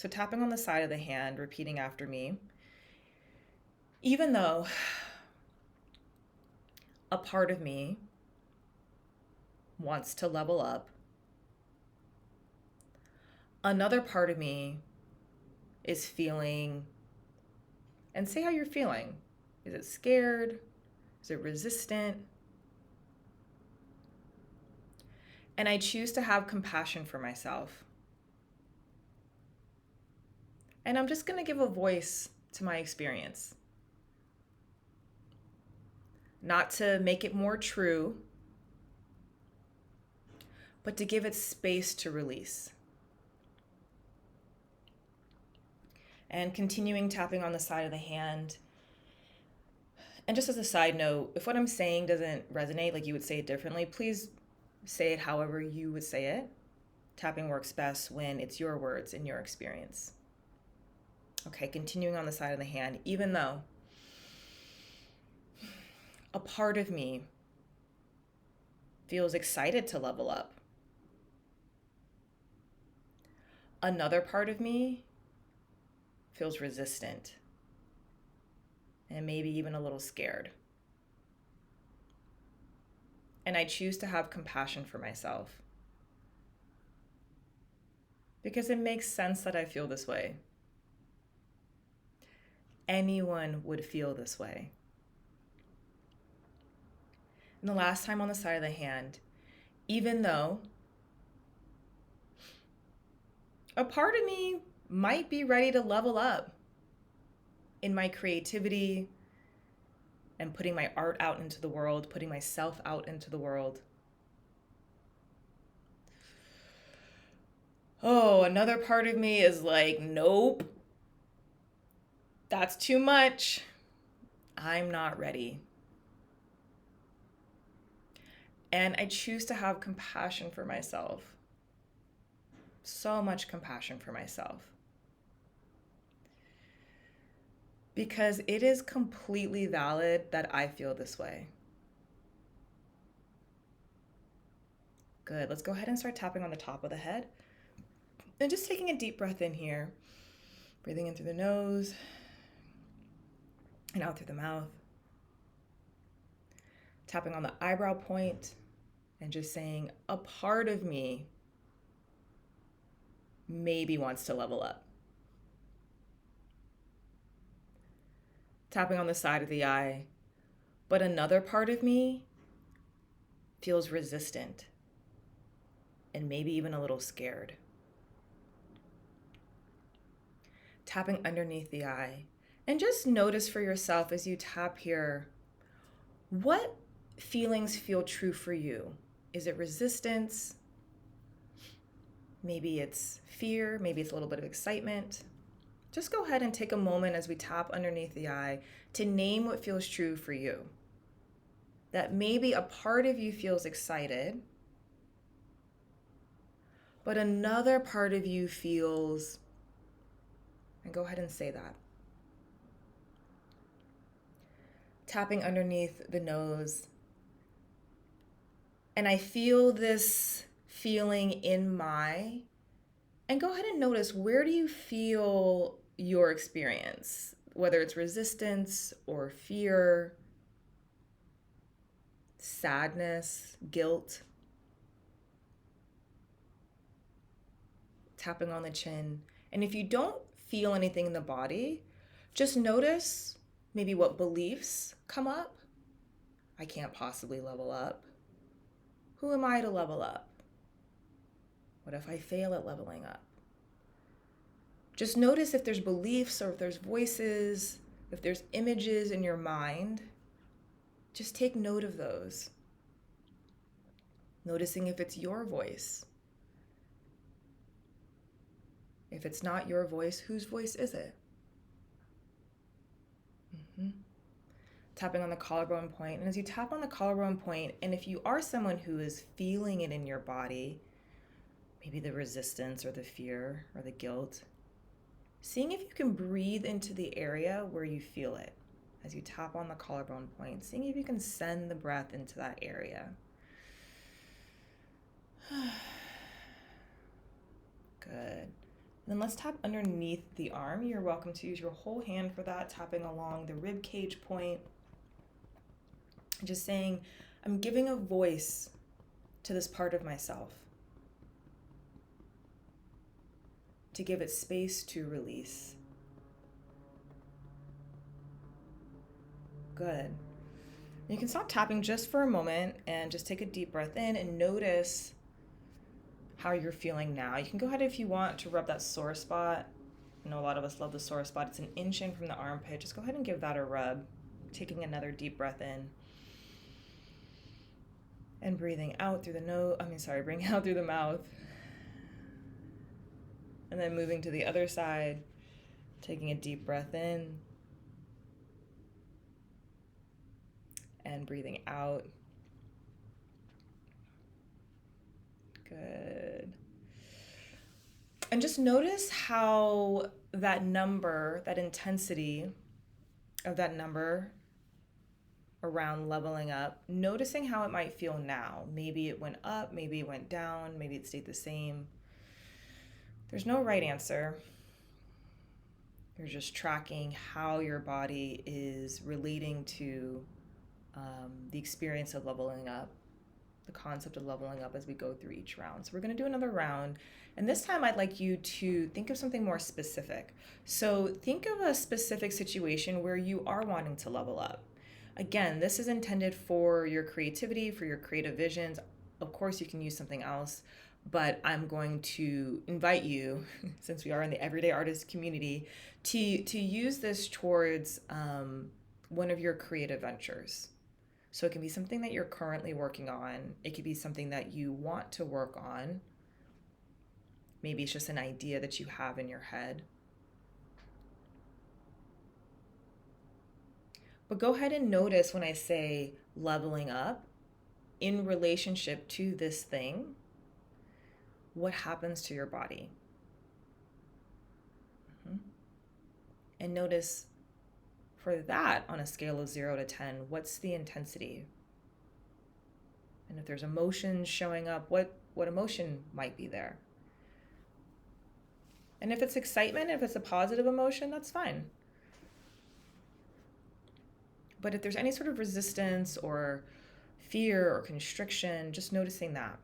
So tapping on the side of the hand, repeating after me. Even though a part of me wants to level up, another part of me is feeling, and say how you're feeling. Is it scared? Is it resistant? And I choose to have compassion for myself. And I'm just going to give a voice to my experience. Not to make it more true, but to give it space to release. And continuing tapping on the side of the hand. And just as a side note, if what I'm saying doesn't resonate, like you would say it differently, please say it however you would say it. Tapping works best when it's your words and your experience. Okay, continuing on the side of the hand, even though a part of me feels excited to level up, another part of me feels resistant and maybe even a little scared. And I choose to have compassion for myself because it makes sense that I feel this way. Anyone would feel this way. And the last time on the side of the hand, even though a part of me might be ready to level up in my creativity and putting my art out into the world, putting myself out into the world. Oh, another part of me is like, nope, that's too much. I'm not ready. And I choose to have compassion for myself. So much compassion for myself. Because it is completely valid that I feel this way. Good. Let's go ahead and start tapping on the top of the head. And just taking a deep breath in here. Breathing in through the nose and out through the mouth. Tapping on the eyebrow point and just saying, a part of me maybe wants to level up. Tapping on the side of the eye, but another part of me feels resistant and maybe even a little scared. Tapping underneath the eye, and just notice for yourself as you tap here, what feelings feel true for you? Is it resistance? Maybe it's fear, maybe it's a little bit of excitement. Just go ahead and take a moment as we tap underneath the eye to name what feels true for you. That maybe a part of you feels excited, but another part of you feels, and go ahead and say that. Tapping underneath the nose. And I feel this feeling in my, and go ahead and notice, where do you feel your experience? Whether it's resistance or fear, sadness, guilt. Tapping on the chin. And if you don't feel anything in the body, just notice maybe what beliefs come up. I can't possibly level up. Who am I to level up? What if I fail at leveling up? Just notice if there's beliefs or if there's voices, if there's images in your mind. Just take note of those. Noticing if it's your voice. If it's not your voice, whose voice is it? Tapping on the collarbone point. And as you tap on the collarbone point, and if you are someone who is feeling it in your body, maybe the resistance or the fear or the guilt, seeing if you can breathe into the area where you feel it. As you tap on the collarbone point, seeing if you can send the breath into that area. Good. Then let's tap underneath the arm. You're welcome to use your whole hand for that, tapping along the rib cage point. Just saying, I'm giving a voice to this part of myself, to give it space to release. Good. You can stop tapping just for a moment and just take a deep breath in and notice how you're feeling now. You can go ahead if you want to rub that sore spot. I know a lot of us love the sore spot. It's an inch in from the armpit. Just go ahead and give that a rub. Taking another deep breath in. And breathing out through the nose. Breathing out through the mouth. And then moving to the other side. Taking a deep breath in. And breathing out. Good. And just notice how that number, that intensity of that number around leveling up, noticing how it might feel now. Maybe it went up, maybe it went down, maybe it stayed the same. There's no right answer. You're just tracking how your body is relating to the experience of leveling up, the concept of leveling up as we go through each round. So we're going to do another round. And this time I'd like you to think of something more specific. So think of a specific situation where you are wanting to level up. Again, this is intended for your creativity, for your creative visions. Of course, you can use something else, but I'm going to invite you, since we are in the everyday artist community, to use this towards one of your creative ventures. So it can be something that you're currently working on. It could be something that you want to work on. Maybe it's just an idea that you have in your head. But go ahead and notice when I say leveling up in relationship to this thing, what happens to your body. And notice for that, on a scale of 0 to 10, what's the intensity? And if there's emotions showing up, what emotion might be there? And if it's excitement, if it's a positive emotion, that's fine. But if there's any sort of resistance or fear or constriction, just noticing that.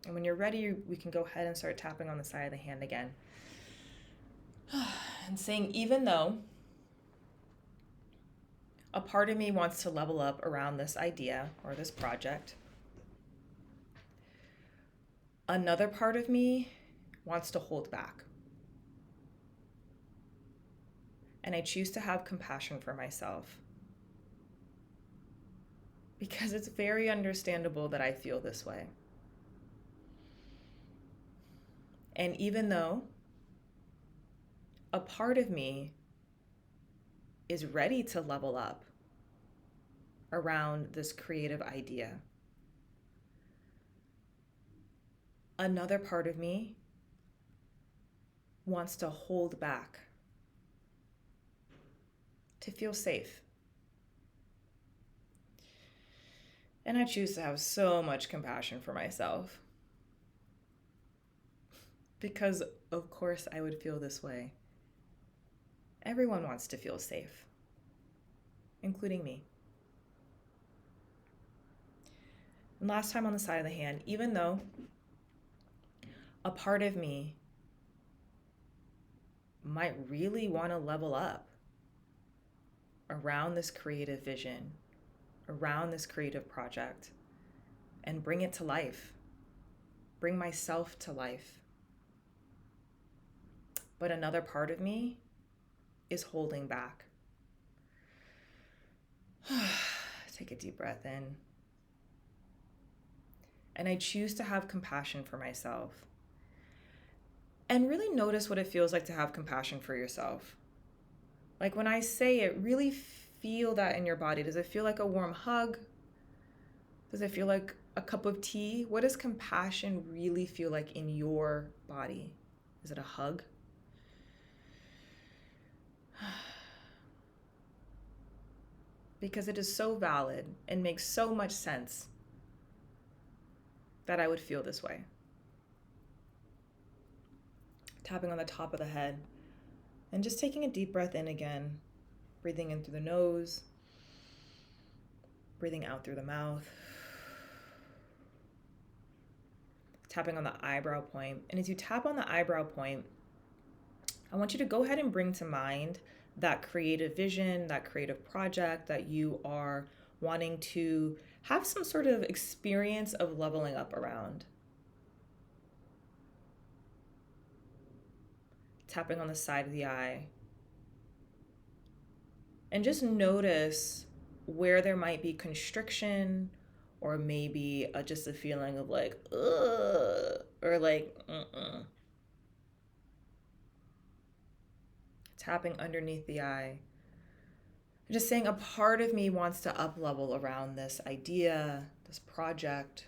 And when you're ready, we can go ahead and start tapping on the side of the hand again. And saying, even though a part of me wants to level up around this idea or this project, another part of me wants to hold back. And I choose to have compassion for myself, because it's very understandable that I feel this way. And even though a part of me is ready to level up around this creative idea, another part of me wants to hold back, to feel safe. And I choose to have so much compassion for myself, because of course I would feel this way. Everyone wants to feel safe, including me. And last time on the side of the hand, even though a part of me might really want to level up around this creative vision, around this creative project, and bring it to life, bring myself to life. But another part of me is holding back. Take a deep breath in. And I choose to have compassion for myself. And really notice what it feels like to have compassion for yourself. Like when I say it, really feel that in your body. Does it feel like a warm hug? Does it feel like a cup of tea? What does compassion really feel like in your body? Is it a hug? Because it is so valid and makes so much sense that I would feel this way. tapping on the top of the head, and just taking a deep breath in again, breathing in through the nose, breathing out through the mouth, tapping on the eyebrow point. And as you tap on the eyebrow point, I want you to go ahead and bring to mind that creative vision, that creative project that you are wanting to have some sort of experience of leveling up around. Tapping on the side of the eye. And just notice where there might be constriction, or maybe just a feeling of like, ugh, or like, Tapping underneath the eye. Just saying a part of me wants to up level around this idea, this project.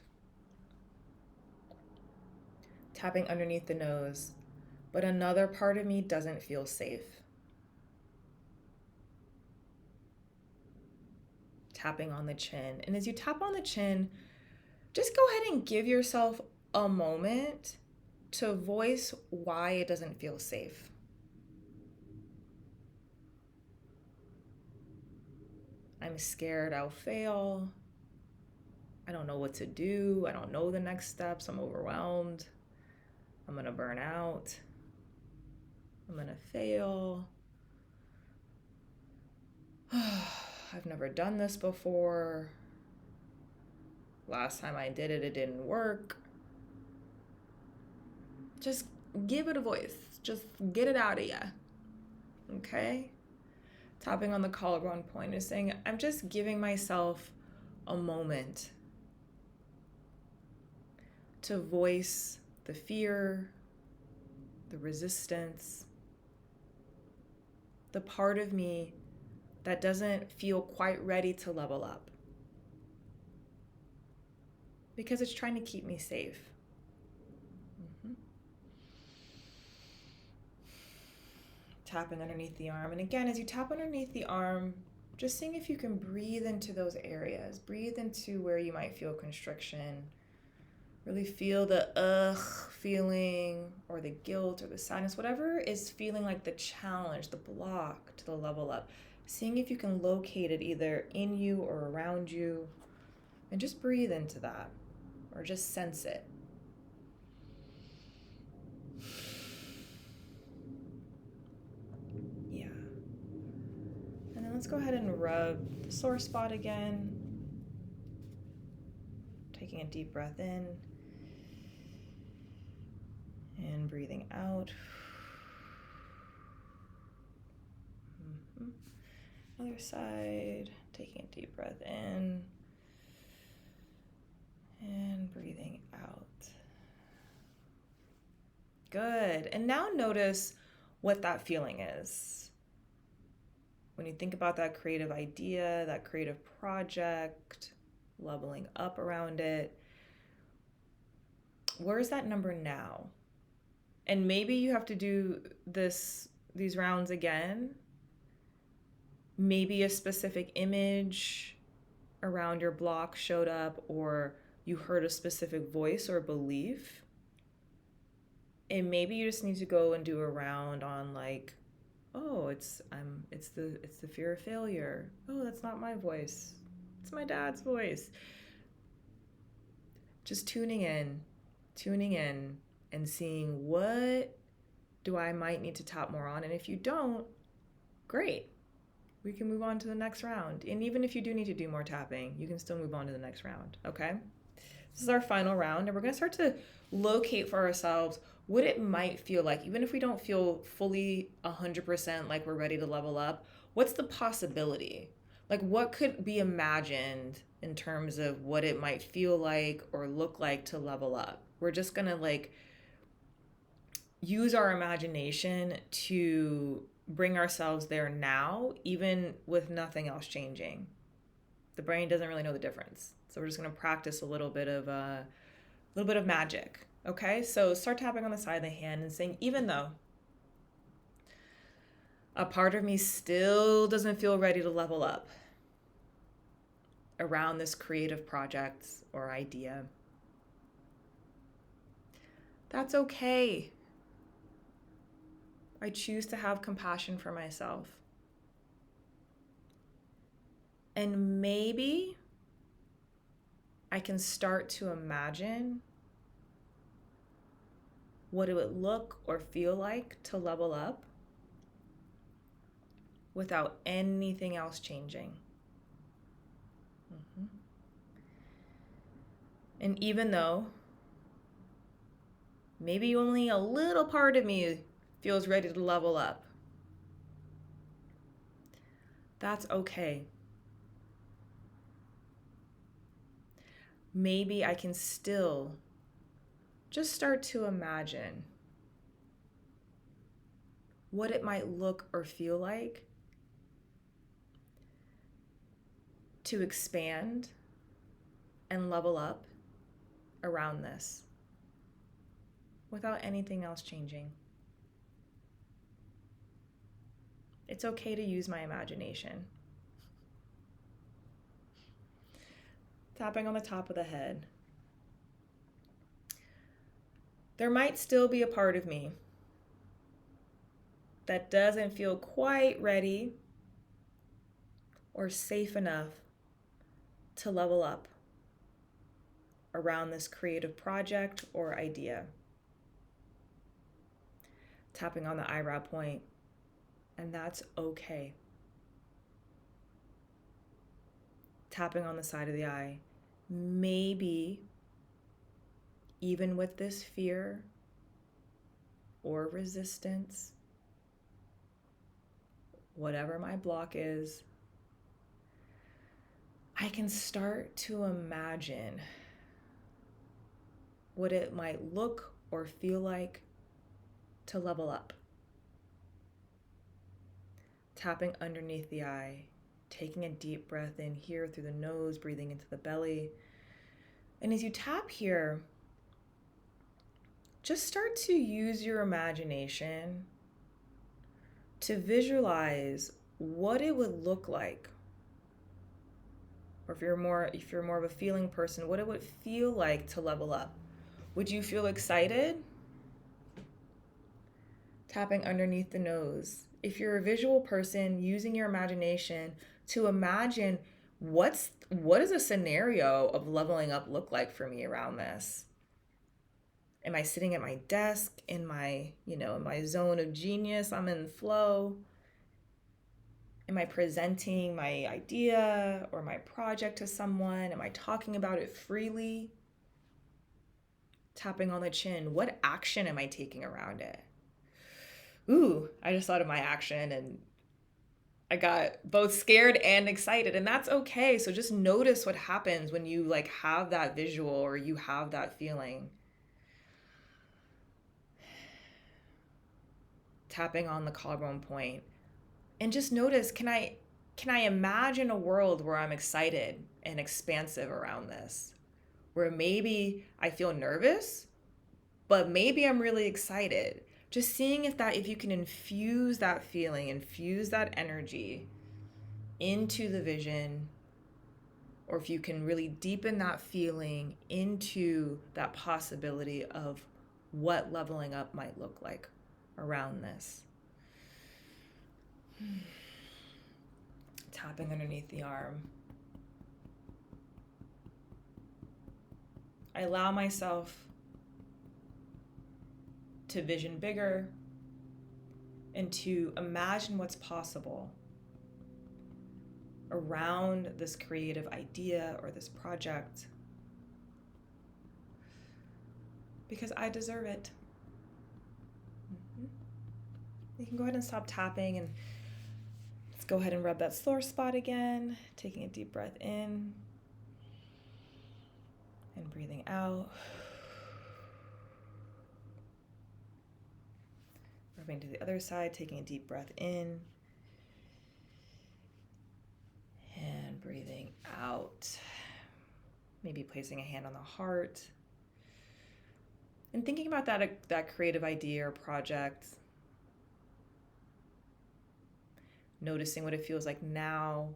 Tapping underneath the nose, but another part of me doesn't feel safe. Tapping on the chin. And as you tap on the chin, just go ahead and give yourself a moment to voice why it doesn't feel safe. I'm scared I'll fail. I don't know what to do. I don't know the next steps. I'm overwhelmed. I'm gonna burn out. I'm gonna fail. I've never done this before. Last time I did it, it didn't work. Just give it a voice. Just get it out of you. Okay? Tapping on the collarbone point is saying, I'm just giving myself a moment to voice the fear, the resistance, the part of me that doesn't feel quite ready to level up because it's trying to keep me safe. Tapping underneath the arm. And again, as you tap underneath the arm, just seeing if you can breathe into those areas. Breathe into where you might feel constriction. Really feel the feeling, or the guilt, or the sadness, whatever is feeling like the challenge, the block to the level up. Seeing if you can locate it either in you or around you, and just breathe into that, or just sense it. Yeah. And then let's go ahead and rub the sore spot again. Taking a deep breath in. And breathing out. Other side. Taking a deep breath in. And breathing out. Good. And now notice what that feeling is. When you think about that creative idea, that creative project, leveling up around it, where is that number now? And maybe you have to do these rounds again. Maybe a specific image around your block showed up, or you heard a specific voice or belief. And maybe you just need to go and do a round on like, oh, it's the fear of failure. Oh, that's not my voice. It's my dad's voice. Just tuning in and seeing what do I might need to tap more on. And if you don't, great. We can move on to the next round. And even if you do need to do more tapping, you can still move on to the next round, okay? This is our final round, and we're gonna start to locate for ourselves what it might feel like, even if we don't feel fully 100% like we're ready to level up. What's the possibility? Like, what could be imagined in terms of what it might feel like or look like to level up? We're just gonna like use our imagination to bring ourselves there now, even with nothing else changing. The brain doesn't really know the difference. So we're just going to practice a little bit of magic. Okay, so start tapping on the side of the hand and saying, even though a part of me still doesn't feel ready to level up around this creative project or idea, that's okay. I choose to have compassion for myself. And maybe I can start to imagine what it would look or feel like to level up without anything else changing. Mm-hmm. And even though maybe only a little part of me feels ready to level up, that's okay. Maybe I can still just start to imagine what it might look or feel like to expand and level up around this without anything else changing. It's okay to use my imagination. Tapping on the top of the head. There might still be a part of me that doesn't feel quite ready or safe enough to level up around this creative project or idea. Tapping on the eyebrow point, and that's okay. Tapping on the side of the eye. Maybe even with this fear or resistance, whatever my block is, I can start to imagine what it might look or feel like to level up. Tapping underneath the eye, taking a deep breath in here through the nose, breathing into the belly. And as you tap here, just start to use your imagination to visualize what it would look like. Or if you're more of a feeling person, what it would feel like to level up. Would you feel excited? Tapping underneath the nose. If you're a visual person, using your imagination to imagine what does a scenario of leveling up look like for me around this? Am I sitting at my desk in my zone of genius? I'm in flow. Am I presenting my idea or my project to someone? Am I talking about it freely? Tapping on the chin. What action am I taking around it? Ooh, I just thought of my action and I got both scared and excited, and that's okay. So just notice what happens when you have that visual or you have that feeling. Tapping on the collarbone point. And just notice, can I imagine a world where I'm excited and expansive around this? Where maybe I feel nervous, but maybe I'm really excited. Just seeing if you can infuse that feeling, infuse that energy into the vision, or if you can really deepen that feeling into that possibility of what leveling up might look like around this. Tapping underneath the arm. I allow myself to vision bigger and to imagine what's possible around this creative idea or this project, because I deserve it. You can go ahead and stop tapping, and let's go ahead and rub that sore spot again, taking a deep breath in and breathing out. Rubbing to the other side, taking a deep breath in and breathing out. Maybe placing a hand on the heart and thinking about that creative idea or project. Noticing what it feels like now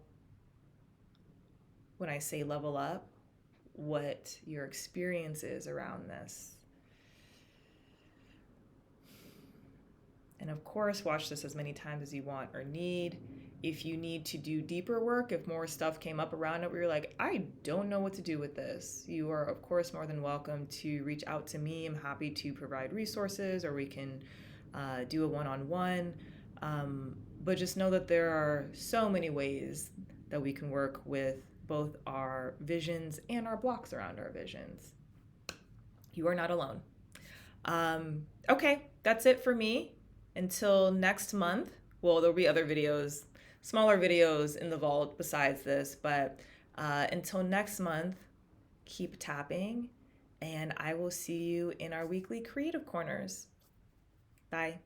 when I say level up, what your experience is around this. And of course, watch this as many times as you want or need. If you need to do deeper work, if more stuff came up around it where you're like, I don't know what to do with this, you are, of course, more than welcome to reach out to me. I'm happy to provide resources, or we can do a one-on-one. But just know that there are so many ways that we can work with both our visions and our blocks around our visions. You are not alone. Okay, that's it for me. Until next month, well, there'll be other videos, smaller videos in the vault besides this, but until next month, keep tapping, and I will see you in our weekly creative corners. Bye.